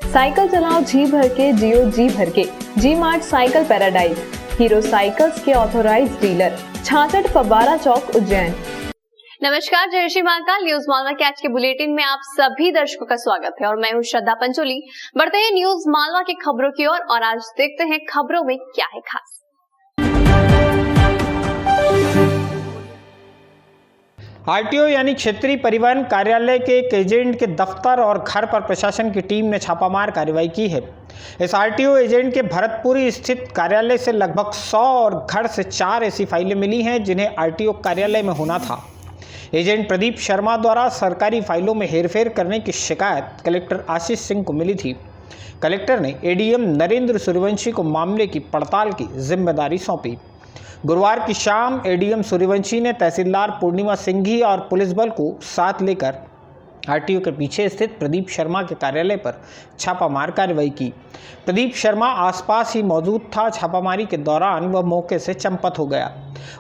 Cycle चलाओ जी भर के, जियो जी भर के। G mart cycle paradise, Hero cycles के ऑथोराइज्ड डीलर, 66 फव्वारा चौक, उज्जैन। नमस्कार, जय श्री महाकाल। न्यूज मालवा के आज के बुलेटिन में आप सभी दर्शकों का स्वागत है और मैं हूं श्रद्धा पंचोली। बढ़ते हैं न्यूज मालवा की खबरों की ओर और आज देखते हैं खबरों में क्या है खास। आरटीओ यानी क्षेत्रीय परिवहन कार्यालय के एक एजेंट के दफ्तर और घर पर प्रशासन की टीम ने छापामार कार्रवाई की है। इस आरटीओ एजेंट के भरतपुरी स्थित कार्यालय से लगभग 100 और घर से 4 ऐसी फाइलें मिली हैं जिन्हें आरटीओ कार्यालय में होना था। एजेंट प्रदीप शर्मा द्वारा सरकारी फाइलों में हेरफेर करने की शिकायत कलेक्टर आशीष सिंह को मिली थी। कलेक्टर ने एडीएम नरेंद्र सूर्यवंशी को मामले की पड़ताल की जिम्मेदारी सौंपी। गुरुवार की शाम एडीएम सूर्यवंशी ने तहसीलदार पूर्णिमा सिंघी और पुलिस बल को साथ लेकर आरटीओ के पीछे स्थित प्रदीप शर्मा के कार्यालय पर छापामार कार्रवाई की। प्रदीप शर्मा आसपास ही मौजूद था। छापामारी के दौरान वह मौके से चंपत हो गया।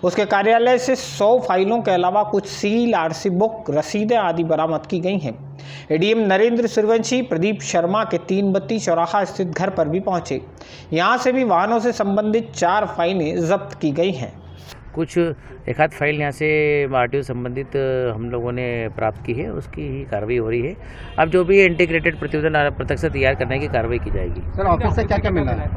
उसके कार्यालय से 100 फाइलों के अलावा कुछ सील, आरसी बुक, रसीदें आदि बरामद की गई हैं। एडीएम नरेंद्र सूर्यवंशी प्रदीप शर्मा के 3 बत्ती चौराहा स्थित घर पर भी पहुंचे। यहां से भी वाहनों से संबंधित 4 फाइलें जब्त की गई हैं। कुछ एक आध फाइल यहाँ से आरटीओ संबंधित हम लोगों ने प्राप्त की है, उसकी ही कार्रवाई हो रही है। अब जो भी इंटीग्रेटेड प्रतिवेदन प्रत्यक्ष तैयार करने की कार्रवाई की जाएगी। सर, ऑफिस से क्या क्या मिला है?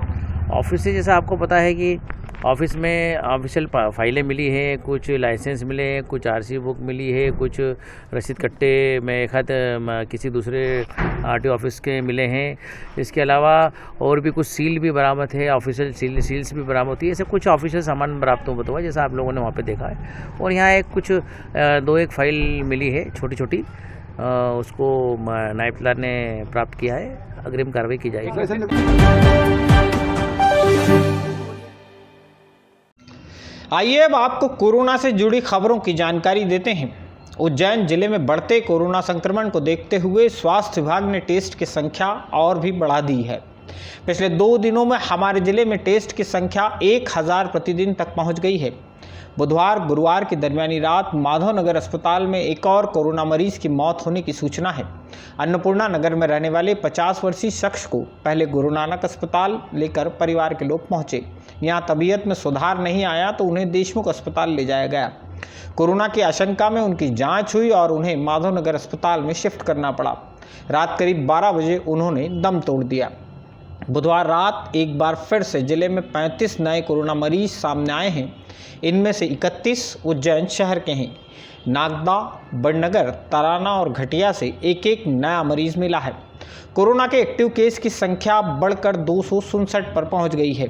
ऑफिस से जैसा आपको पता है कि ऑफिस में ऑफिशियल फाइलें मिली हैं, कुछ लाइसेंस मिले हैं, कुछ आरसी बुक मिली है, कुछ रसीद कट्टे में एक हाथ किसी दूसरे आरटीओ ऑफिस के मिले हैं। इसके अलावा और भी कुछ सील भी बरामद है, ऑफिशियल सील्स भी बरामद होती है। ऐसे कुछ ऑफिशियल सामान बरामद हुआ है जैसा आप लोगों ने वहाँ पे देखा है। और यहाँ एक कुछ 2-1 फाइल मिली है छोटी छोटी, उसको नायब तहसीलदार ने प्राप्त किया है। अग्रिम कार्रवाई की जाएगी। आइए अब आपको कोरोना से जुड़ी खबरों की जानकारी देते हैं। उज्जैन जिले में बढ़ते कोरोना संक्रमण को देखते हुए स्वास्थ्य विभाग ने टेस्ट की संख्या और भी बढ़ा दी है। पिछले 2 दिनों में हमारे जिले में टेस्ट की संख्या 1000 प्रतिदिन तक पहुंच गई है। बुधवार गुरुवार की दरमियानी रात माधवनगर अस्पताल में एक और कोरोना मरीज की मौत होने की सूचना है। अन्नपूर्णा नगर में रहने वाले 50 वर्षीय शख्स को पहले गुरु नानक अस्पताल लेकर परिवार के लोग पहुंचे। यहां तबीयत में सुधार नहीं आया तो उन्हें देशमुख अस्पताल ले जाया गया। कोरोना की आशंका में उनकी जांच हुई और उन्हें माधवनगर अस्पताल में शिफ्ट करना पड़ा। रात करीब 12 बजे उन्होंने दम तोड़ दिया। बुधवार रात एक बार फिर से जिले में 35 नए कोरोना मरीज सामने आए हैं। इनमें से 31 उज्जैन शहर के हैं। नागदा, बड़नगर, तराना और घटिया से एक नया मरीज मिला है। कोरोना के एक्टिव केस की संख्या बढ़कर 267 पर पहुंच गई है।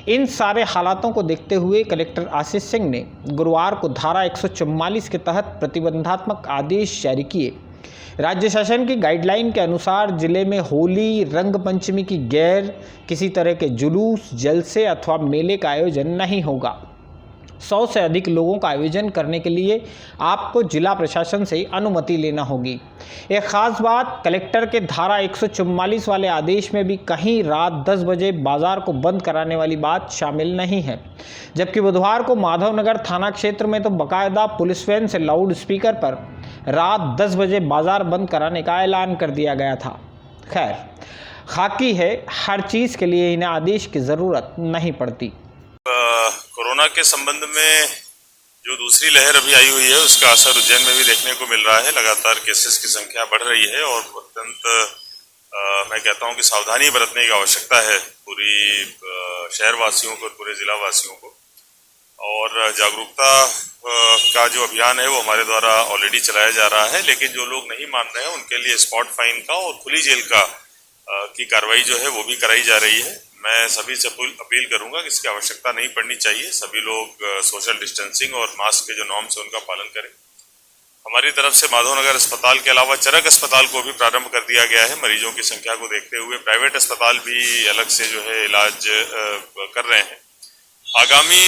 इन सारे हालातों को देखते हुए कलेक्टर आशीष सिंह ने गुरुवार को धारा 144 के तहत प्रतिबंधात्मक आदेश जारी किए। राज्य शासन की गाइडलाइन के अनुसार जिले में होली, रंग पंचमी की गैर किसी तरह के जुलूस, जलसे अथवा मेले का आयोजन नहीं होगा। 100 से अधिक लोगों का आयोजन करने के लिए आपको जिला प्रशासन से अनुमति लेना होगी। एक खास बात, कलेक्टर के धारा 144 वाले आदेश में भी कहीं रात 10 बजे बाजार को बंद कराने वाली बात शामिल नहीं है। जबकि बुधवार को माधवनगर थाना क्षेत्र में तो बाकायदा पुलिस वैन से लाउड स्पीकर पर रात 10 बजे बाजार बंद कराने का ऐलान कर दिया गया था। खैर, खाकी है, हर चीज़ के लिए इन्हें आदेश की ज़रूरत नहीं पड़ती। कोरोना के संबंध में जो दूसरी लहर अभी आई हुई है उसका असर उज्जैन में भी देखने को मिल रहा है। लगातार केसेस की संख्या बढ़ रही है और अत्यंत मैं कहता हूं कि सावधानी बरतने की आवश्यकता है पूरी शहरवासियों को, पूरे जिला वासियों को। और जागरूकता का जो अभियान है वो हमारे द्वारा ऑलरेडी चलाया जा रहा है, लेकिन जो लोग नहीं मान रहे हैं उनके लिए स्पॉट फाइन का और खुली जेल का की कार्रवाई जो है वो भी कराई जा रही है। मैं सभी से अपील करूंगा कि इसकी आवश्यकता नहीं पड़नी चाहिए। सभी लोग सोशल डिस्टेंसिंग और मास्क के जो नॉर्म्स है उनका पालन करें। हमारी तरफ से माधवनगर अस्पताल के अलावा चरक अस्पताल को भी प्रारंभ कर दिया गया है। मरीजों की संख्या को देखते हुए प्राइवेट अस्पताल भी अलग से जो है इलाज कर रहे हैं। आगामी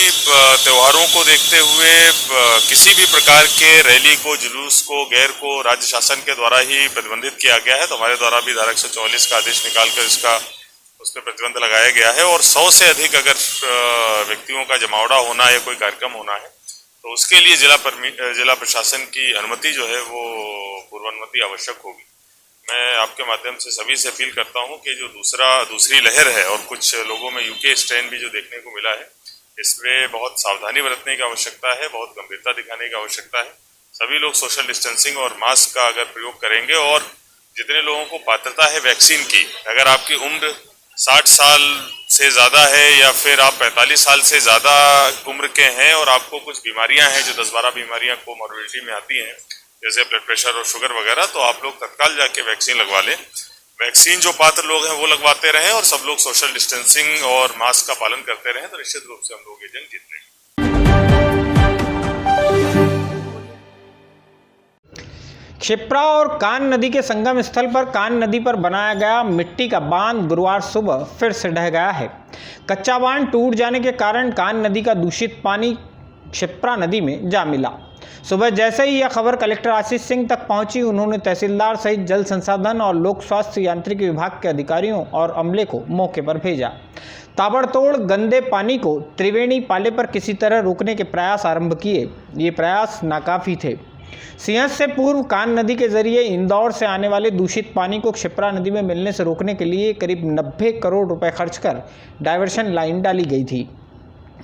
त्योहारों को देखते हुए किसी भी प्रकार के रैली को, जुलूस को, गैर को राज्य शासन के द्वारा ही प्रतिबंधित किया गया है। तो हमारे द्वारा भी धारा 144 का आदेश निकालकर उस पर प्रतिबंध लगाया गया है। और 100 से अधिक अगर व्यक्तियों का जमावड़ा होना या कोई कार्यक्रम होना है तो उसके लिए जिला प्रशासन की अनुमति जो है वो पूर्व अनुमति आवश्यक होगी। मैं आपके माध्यम से सभी से अपील करता हूं कि जो दूसरी लहर है और कुछ लोगों में यूके स्ट्रेन भी जो देखने को मिला है, इसमें बहुत सावधानी बरतने की आवश्यकता है, बहुत गंभीरता दिखाने की आवश्यकता है। सभी लोग सोशल डिस्टेंसिंग और मास्क का अगर प्रयोग करेंगे और जितने लोगों को पात्रता है वैक्सीन की, अगर आपकी उम्र 60 साल से ज़्यादा है या फिर आप 45 साल से ज़्यादा उम्र के हैं और आपको कुछ बीमारियां हैं जो 10-12 बीमारियां कोमॉर्बिडिटी में आती हैं, जैसे ब्लड प्रेशर और शुगर वगैरह, तो आप लोग तत्काल जाके वैक्सीन लगवा लें। वैक्सीन जो पात्र लोग हैं वो लगवाते रहें और सब लोग सोशल डिस्टेंसिंग और मास्क का पालन करते रहें, तो निश्चित रूप से हम लोग ये जंग जीत लेंगे। क्षिप्रा और कान नदी के संगम स्थल पर कान नदी पर बनाया गया मिट्टी का बांध गुरुवार सुबह फिर से ढह गया है। कच्चा बांध टूट जाने के कारण कान नदी का दूषित पानी क्षिप्रा नदी में जा मिला। सुबह जैसे ही यह खबर कलेक्टर आशीष सिंह तक पहुंची, उन्होंने तहसीलदार सहित जल संसाधन और लोक स्वास्थ्य यांत्रिकी विभाग के अधिकारियों और अमले को मौके पर भेजा। ताबड़तोड़ गंदे पानी को त्रिवेणी पाले पर किसी तरह रोकने के प्रयास आरंभ किए। ये प्रयास नाकाफी थे। सिंहस्थ से पूर्व कान नदी के जरिए इंदौर से आने वाले दूषित पानी को क्षिप्रा नदी में मिलने से रोकने के लिए करीब 90 करोड़ रुपए खर्च कर डायवर्शन लाइन डाली गई थी।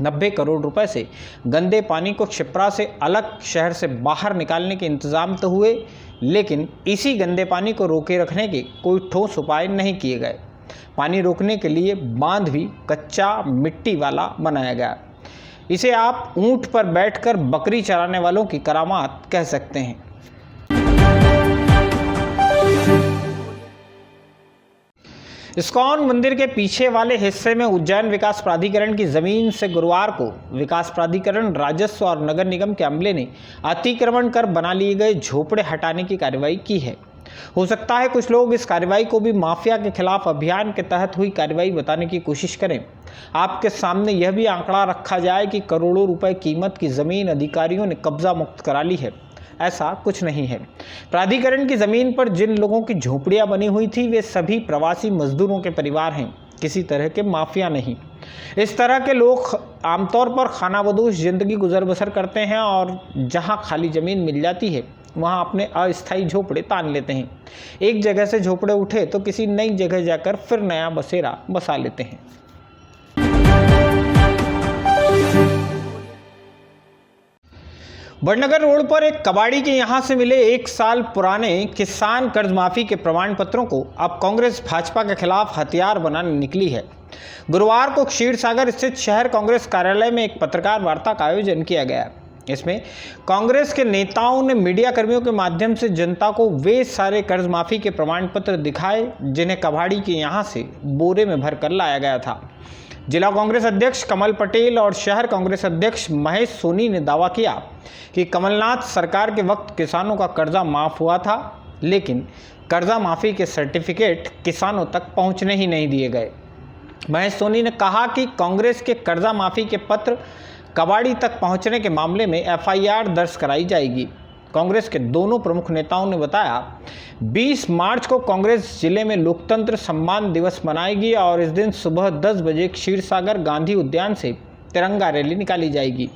90 करोड़ रुपए से गंदे पानी को क्षिप्रा से अलग शहर से बाहर निकालने के इंतजाम तो हुए, लेकिन इसी गंदे पानी को रोके रखने के कोई ठोस उपाय नहीं किए गए। पानी रोकने के लिए बांध भी कच्चा मिट्टी वाला बनाया गया। इसे आप ऊंट पर बैठकर बकरी चराने वालों की करामात कह सकते हैं। इस्कॉन मंदिर के पीछे वाले हिस्से में उज्जैन विकास प्राधिकरण की जमीन से गुरुवार को विकास प्राधिकरण, राजस्व और नगर निगम के अमले ने अतिक्रमण कर बना लिए गए झोपड़े हटाने की कार्रवाई की है। हो सकता है कुछ लोग इस कार्रवाई को भी माफिया के खिलाफ अभियान के तहत हुई कार्रवाई बताने की कोशिश करें। आपके सामने यह भी आंकड़ा रखा जाए कि करोड़ों रुपए कीमत की जमीन अधिकारियों ने कब्जा मुक्त करा ली है। ऐसा कुछ नहीं है। प्राधिकरण की जमीन पर जिन लोगों की झोपड़ियां बनी हुई थी वे सभी प्रवासी मजदूरों के परिवार हैं, किसी तरह के माफिया नहीं। इस तरह के लोग आमतौर पर खानाबदोश जिंदगी गुजर बसर करते हैं और जहां खाली ज़मीन मिल जाती है वहां अपने अस्थायी झोपड़े तान लेते हैं। एक जगह से झोपड़े उठे तो किसी नई जगह जाकर फिर नया बसेरा बसा लेते हैं। बड़नगर रोड पर एक कबाड़ी के यहां से मिले 1 साल पुराने किसान कर्ज माफी के प्रमाण पत्रों को अब कांग्रेस भाजपा के खिलाफ हथियार बनाने निकली है। गुरुवार को क्षीरसागर स्थित शहर कांग्रेस कार्यालय में एक पत्रकार वार्ता का आयोजन किया गया। इसमें कांग्रेस के नेताओं ने मीडिया कर्मियों के माध्यम से जनता को वे सारे कर्ज माफी के प्रमाण पत्र दिखाए जिन्हें कबाड़ी के यहां से बोरे में भरकर लाया गया था। जिला कांग्रेस अध्यक्ष कमल पटेल और शहर कांग्रेस अध्यक्ष महेश सोनी ने दावा किया कि कमलनाथ सरकार के वक्त किसानों का कर्जा माफ हुआ था, लेकिन कर्जा माफी के सर्टिफिकेट किसानों तक पहुंचने ही नहीं दिए गए। महेश सोनी ने कहा कि कांग्रेस के कर्जा माफी के पत्र कबाड़ी तक पहुंचने के मामले में एफआईआर दर्ज कराई जाएगी। कांग्रेस के दोनों प्रमुख नेताओं ने बताया 20 मार्च को कांग्रेस जिले में लोकतंत्र सम्मान दिवस मनाएगी और इस दिन सुबह 10 बजे क्षीरसागर गांधी उद्यान से तिरंगा रैली निकाली जाएगी।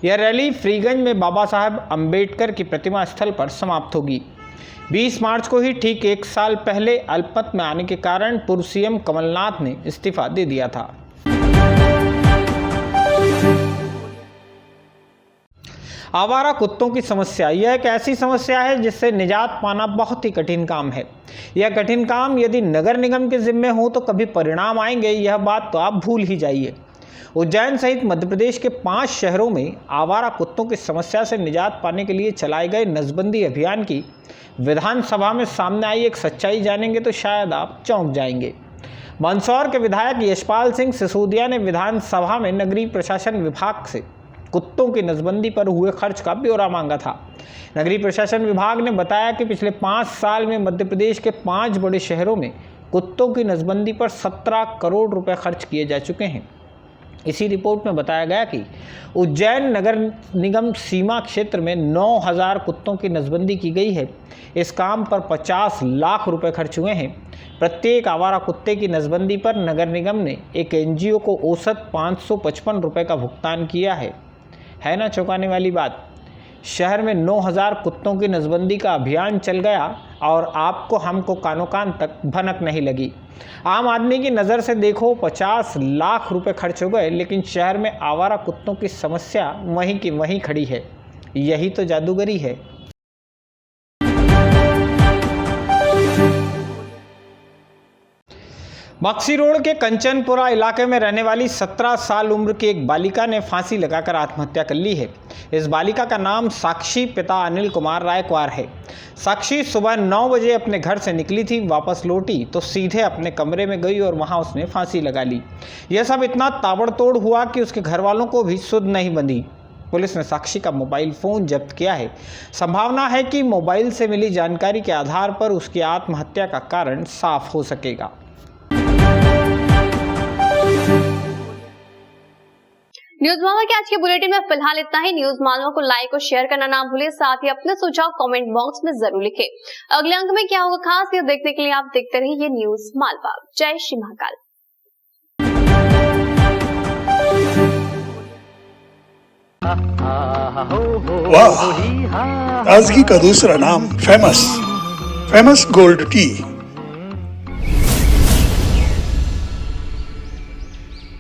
यह रैली फ्रीगंज में बाबा साहब अंबेडकर की प्रतिमा स्थल पर समाप्त होगी। 20 मार्च को ही ठीक 1 साल पहले अल्पमत में आने के कारण पूर्व सीएम कमलनाथ ने इस्तीफा दे दिया था। आवारा कुत्तों की समस्या यह एक ऐसी समस्या है जिससे निजात पाना बहुत ही कठिन काम है। यह कठिन काम यदि नगर निगम के जिम्मे हो तो कभी परिणाम आएंगे, यह बात तो आप भूल ही जाइए। उज्जैन सहित मध्य प्रदेश के 5 शहरों में आवारा कुत्तों की समस्या से निजात पाने के लिए चलाए गए नसबंदी अभियान की विधानसभा में सामने आई एक सच्चाई जानेंगे तो शायद आप चौंक जाएंगे। मंदसौर के विधायक यशपाल सिंह सिसोदिया ने विधानसभा में नगरीय प्रशासन विभाग से कुत्तों की नसबंदी पर हुए खर्च का ब्यौरा मांगा था। नगरीय प्रशासन विभाग ने बताया कि पिछले 5 साल में मध्य प्रदेश के 5 बड़े शहरों में कुत्तों की नसबंदी पर 17 करोड़ रुपए खर्च किए जा चुके हैं। इसी रिपोर्ट में बताया गया कि उज्जैन नगर निगम सीमा क्षेत्र में 9000 कुत्तों की नसबंदी की गई है। इस काम पर 50 लाख रुपए खर्च हुए हैं। प्रत्येक आवारा कुत्ते की नसबंदी पर नगर निगम ने एक एनजीओ को औसत 555 रुपए का भुगतान किया है ना चौंकाने वाली बात। शहर में 9000 कुत्तों की नसबंदी का अभियान चल गया और आपको हमको कानो कान तक भनक नहीं लगी। आम आदमी की नज़र से देखो 50 लाख रुपए खर्च हो गए, लेकिन शहर में आवारा कुत्तों की समस्या वहीं की वहीं खड़ी है। यही तो जादूगरी है। बक्सी रोड के कंचनपुरा इलाके में रहने वाली 17 साल उम्र की एक बालिका ने फांसी लगाकर आत्महत्या कर ली है। इस बालिका का नाम साक्षी पिता अनिल कुमार रायकवार है। साक्षी सुबह 9 बजे अपने घर से निकली थी, वापस लौटी तो सीधे अपने कमरे में गई और वहां उसने फांसी लगा ली। यह सब इतना ताबड़तोड़ हुआ कि उसके घर वालों को भी सुध नहीं बंधी। पुलिस ने साक्षी का मोबाइल फ़ोन जब्त किया है। संभावना है कि मोबाइल से मिली जानकारी के आधार पर उसकी आत्महत्या का कारण साफ हो सकेगा। न्यूज मालवा के आज के बुलेटिन में फिलहाल इतना ही। न्यूज मालवा को लाइक और शेयर करना ना भूलें, साथ ही अपने सुझाव कमेंट बॉक्स में जरूर लिखें। अगले अंक में क्या होगा खास, ये देखने के लिए आप देखते रहिए न्यूज मालवा। जय श्री महाकाल। वाह, ताजगी का दूसरा नाम फेमस गोल्ड टी।